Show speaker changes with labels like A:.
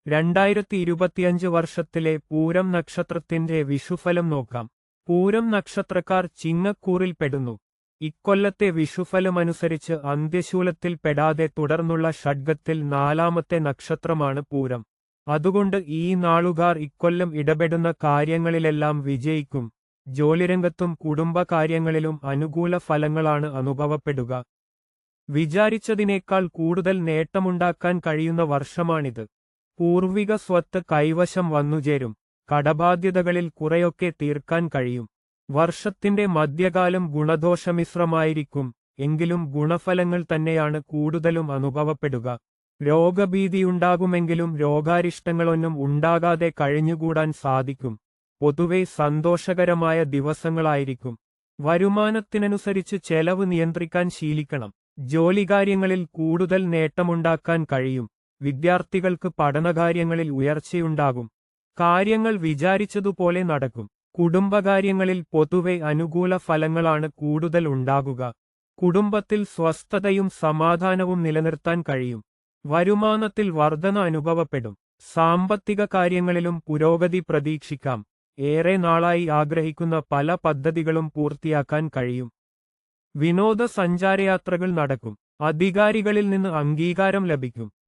A: 2025 വർഷത്തിലെ പൂരം നക്ഷത്രത്തിന്റെ വിഷുഫലം നോക്കാം. പൂരം നക്ഷത്രക്കാർ ചിങ്ങക്കൂറിൽ പെടുന്നു. ഇക്കൊല്ലത്തെ വിഷുഫലമനുസരിച്ച് അന്ത്യശൂലത്തിൽ പെടാതെ തുടർന്നുള്ള ഷഡ്ഗത്തിൽ നാലാമത്തെ നക്ഷത്രമാണ് പൂരം. അതുകൊണ്ട് ഈ നാളുകാർ ഇക്കൊല്ലം ഇടപെടുന്ന കാര്യങ്ങളിലെല്ലാം വിജയിക്കും. ജോലിരംഗത്തും കുടുംബകാര്യങ്ങളിലും അനുകൂല ഫലങ്ങളാണ് അനുഭവപ്പെടുക. വിചാരിച്ചതിനേക്കാൾ കൂടുതൽ നേട്ടമുണ്ടാക്കാൻ കഴിയുന്ന വർഷമാണിത്. പൂർവിക സ്വത്ത് കൈവശം വന്നുചേരും. കടബാധ്യതകളിൽ കുറെയൊക്കെ തീർക്കാൻ കഴിയും. വർഷത്തിന്റെ മധ്യകാലം ഗുണദോഷമിശ്രമായിരിക്കും. എങ്കിലും ഗുണഫലങ്ങൾ തന്നെയാണ് കൂടുതലും അനുഭവപ്പെടുക. രോഗഭീതിയുണ്ടാകുമെങ്കിലും രോഗാരിഷ്ടങ്ങളൊന്നും ഉണ്ടാകാതെ കഴിഞ്ഞുകൂടാൻ സാധിക്കും. പൊതുവെ സന്തോഷകരമായ ദിവസങ്ങളായിരിക്കും. വരുമാനത്തിനനുസരിച്ച് ചെലവ് നിയന്ത്രിക്കാൻ ശീലിക്കണം. ജോലികാര്യങ്ങളിൽ കൂടുതൽ നേട്ടമുണ്ടാക്കാൻ കഴിയും. വിദ്യാർത്ഥികൾക്ക് പഠനകാര്യങ്ങളിൽ ഉയർച്ചയുണ്ടാകും. കാര്യങ്ങൾ വിചാരിച്ചതുപോലെ നടക്കും. കുടുംബകാര്യങ്ങളിൽ പൊതുവെ അനുകൂല ഫലങ്ങളാണ് കൂടുതൽ ഉണ്ടാകുക. കുടുംബത്തിൽ സ്വസ്ഥതയും സമാധാനവും നിലനിർത്താൻ കഴിയും. വരുമാനത്തിൽ വർധന അനുഭവപ്പെടും. സാമ്പത്തിക കാര്യങ്ങളിലും പുരോഗതി പ്രതീക്ഷിക്കാം. ഏറെ നാളായി ആഗ്രഹിക്കുന്ന പല പദ്ധതികളും പൂർത്തിയാക്കാൻ കഴിയും. വിനോദസഞ്ചാരയാത്രകൾ നടക്കും. അധികാരികളിൽ നിന്ന് അംഗീകാരം ലഭിക്കും.